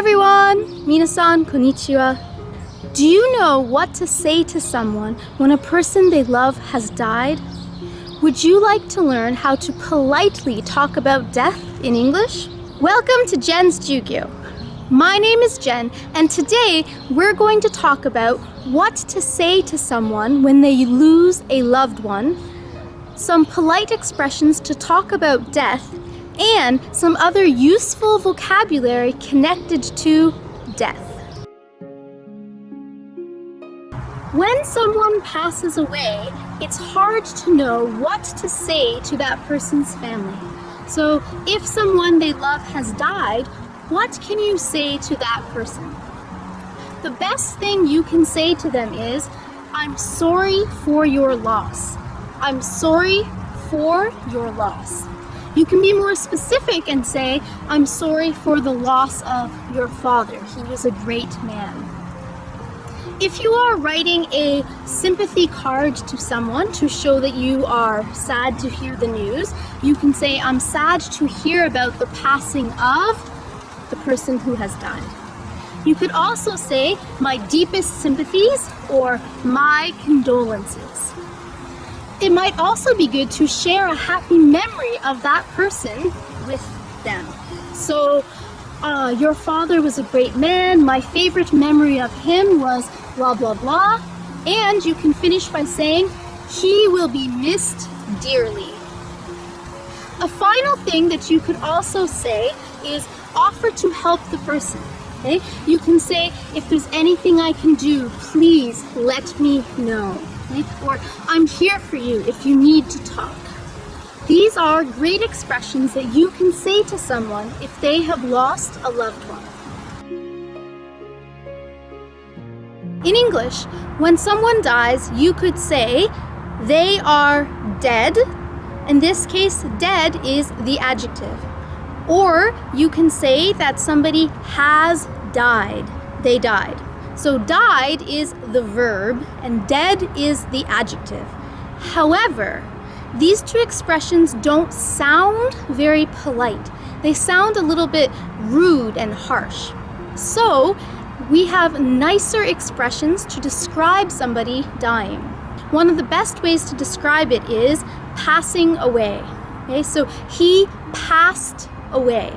everyone! Minasan, konnichiwa. Do you know what to say to someone when a person they love has died? Would you like to learn how to politely talk about death in English? Welcome to Jen's Jyugyou. My name is Jen, and today we're going to talk about what to say to someone when they lose a loved one, some polite expressions to talk about death, and some other useful vocabulary connected to death. When someone passes away, it's hard to know what to say to that person's family. So if someone they love has died, what can you say to that person? The best thing you can say to them is, "I'm sorry for your loss. I'm sorry for your loss." You can be more specific and say, "I'm sorry for the loss of your father. He was a great man." If you are writing a sympathy card to someone to show that you are sad to hear the news, you can say, "I'm sad to hear about the passing of the person who has died." You could also say, "My deepest sympathies," or "My condolences." It might also be good to share a happy memory of that person with them. So, your father was a great man. My favorite memory of him was blah, blah, blah. And you can finish by saying, "He will be missed dearly." A final thing that you could also say is offer to help the person. Okay? You can say, "If there's anything I can do, please let me know." Okay? Or, "I'm here for you if you need to talk." These are great expressions that you can say to someone if they have lost a loved one. In English, when someone dies, you could say, "They are dead." In this case, dead is the adjective. Or you can say that somebody has died. They died. So died is the verb and dead is the adjective. However, these two expressions don't sound very polite. They sound a little bit rude and harsh. So we have nicer expressions to describe somebody dying. One of the best ways to describe it is passing away. Okay, so he passed away.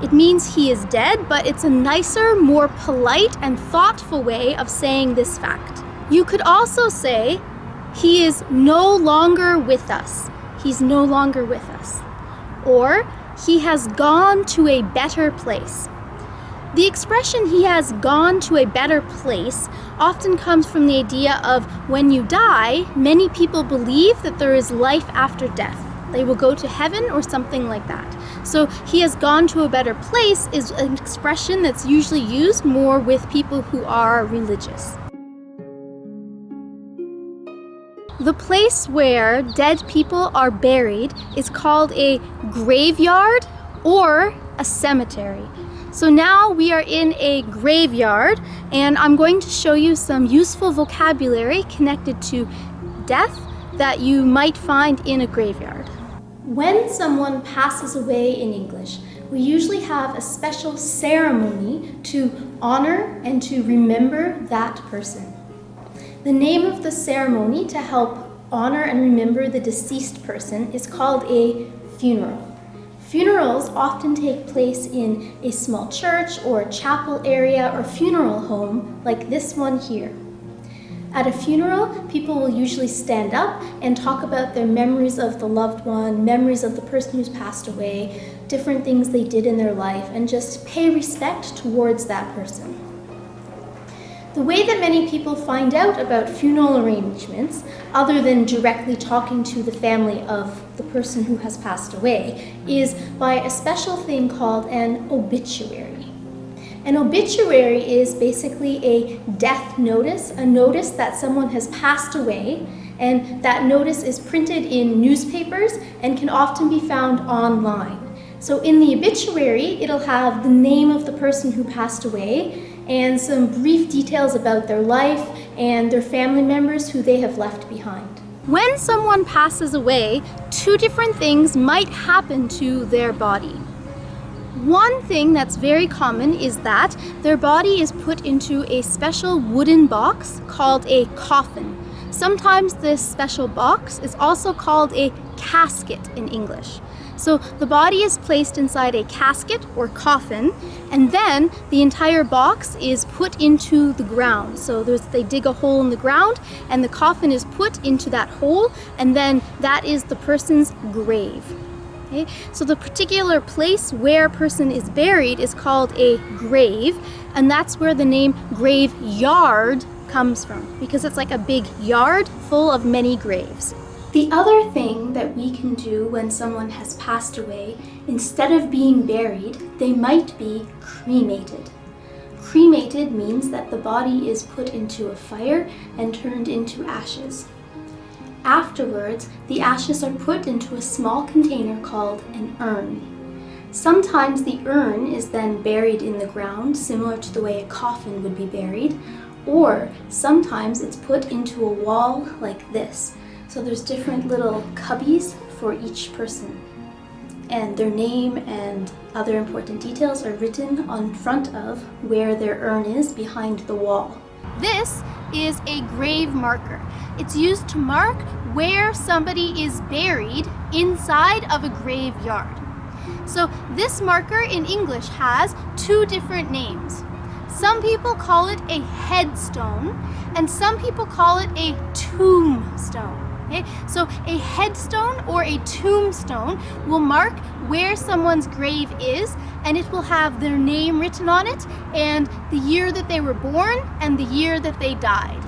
It means he is dead, but it's a nicer, more polite and thoughtful way of saying this fact. You could also say, "He is no longer with us." He's no longer with us. Or, "He has gone to a better place." The expression "he has gone to a better place" often comes from the idea of when you die, many people believe that there is life after death. They will go to heaven or something like that. So "he has gone to a better place" is an expression that's usually used more with people who are religious. The place where dead people are buried is called a graveyard or a cemetery. So now we are in a graveyard, and I'm going to show you some useful vocabulary connected to death that you might find in a graveyard. When someone passes away in English, we usually have a special ceremony to honor and to remember that person. The name of the ceremony to help honor and remember the deceased person is called a funeral. Funerals often take place in a small church or chapel area or funeral home like this one here. At a funeral, people will usually stand up and talk about their memories of the loved one, memories of the person who's passed away, different things they did in their life, and just pay respect towards that person. The way that many people find out about funeral arrangements, other than directly talking to the family of the person who has passed away, is by a special thing called an obituary. An obituary is basically a death notice, a notice that someone has passed away, and that notice is printed in newspapers and can often be found online. So in the obituary, it'll have the name of the person who passed away and some brief details about their life and their family members who they have left behind. When someone passes away, two different things might happen to their body. One thing that's very common is that their body is put into a special wooden box called a coffin. Sometimes this special box is also called a casket in English. So the body is placed inside a casket or coffin, and then the entire box is put into the ground. So they dig a hole in the ground, and the coffin is put into that hole, and then that is the person's grave. Okay? So the particular place where a person is buried is called a grave, and that's where the name graveyard comes from, because it's like a big yard full of many graves. The other thing that we can do when someone has passed away, instead of being buried, they might be cremated. Cremated means that the body is put into a fire and turned into ashes. Afterwards, the ashes are put into a small container called an urn. Sometimes the urn is then buried in the ground, similar to the way a coffin would be buried, or sometimes it's put into a wall like this. So there's different little cubbies for each person, and their name and other important details are written on front of where their urn is behind the wall. This is a grave marker. It's used to mark where somebody is buried inside of a graveyard. So this marker in English has two different names. Some people call it a headstone, and some people call it a tombstone. Okay? So a headstone or a tombstone will mark where someone's grave is, and it will have their name written on it and the year that they were born and the year that they died.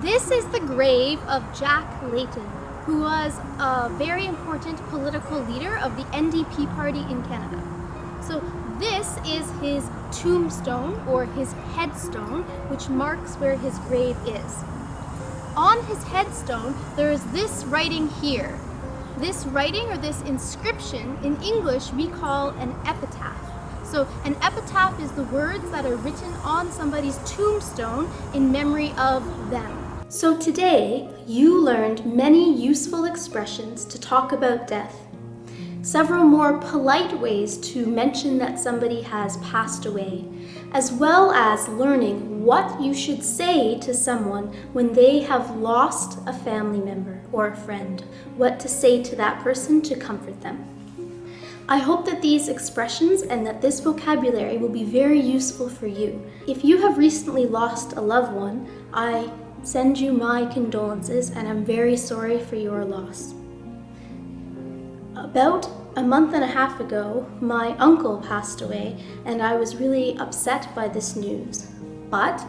This is the grave of Jack Layton, who was a very important political leader of the NDP party in Canada. So this is his tombstone or his headstone, which marks where his grave is. On his headstone, there is this writing here. This writing or this inscription in English we call an epitaph. So an epitaph is the words that are written on somebody's tombstone in memory of them. So today, you learned many useful expressions to talk about death. Several more polite ways to mention that somebody has passed away, as well as learning what you should say to someone when they have lost a family member or a friend, what to say to that person to comfort them. I hope that these expressions and that this vocabulary will be very useful for you. If you have recently lost a loved one, I send you my condolences, and I'm very sorry for your loss. About a month and a half ago, my uncle passed away, and I was really upset by this news. But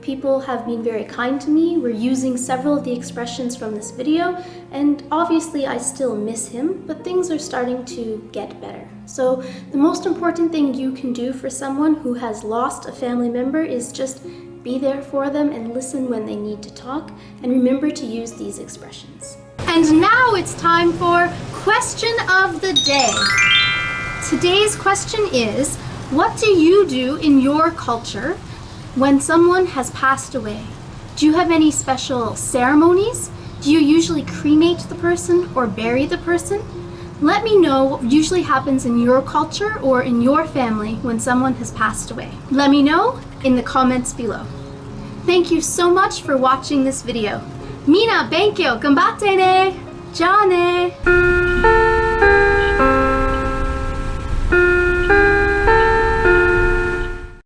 people have been very kind to me. We're using several of the expressions from this video, and obviously I still miss him, but things are starting to get better. So the most important thing you can do for someone who has lost a family member is just be there for them and listen when they need to talk, and remember to use these expressions. And now it's time for Question of the Day. Today's question is, what do you do in your culture when someone has passed away? Do you have any special ceremonies? Do you usually cremate the person or bury the person? Let me know what usually happens in your culture or in your family when someone has passed away. Let me know in the comments below. Thank you so much for watching this video. Mina, benkyo, ganbatte ne! Ja ne!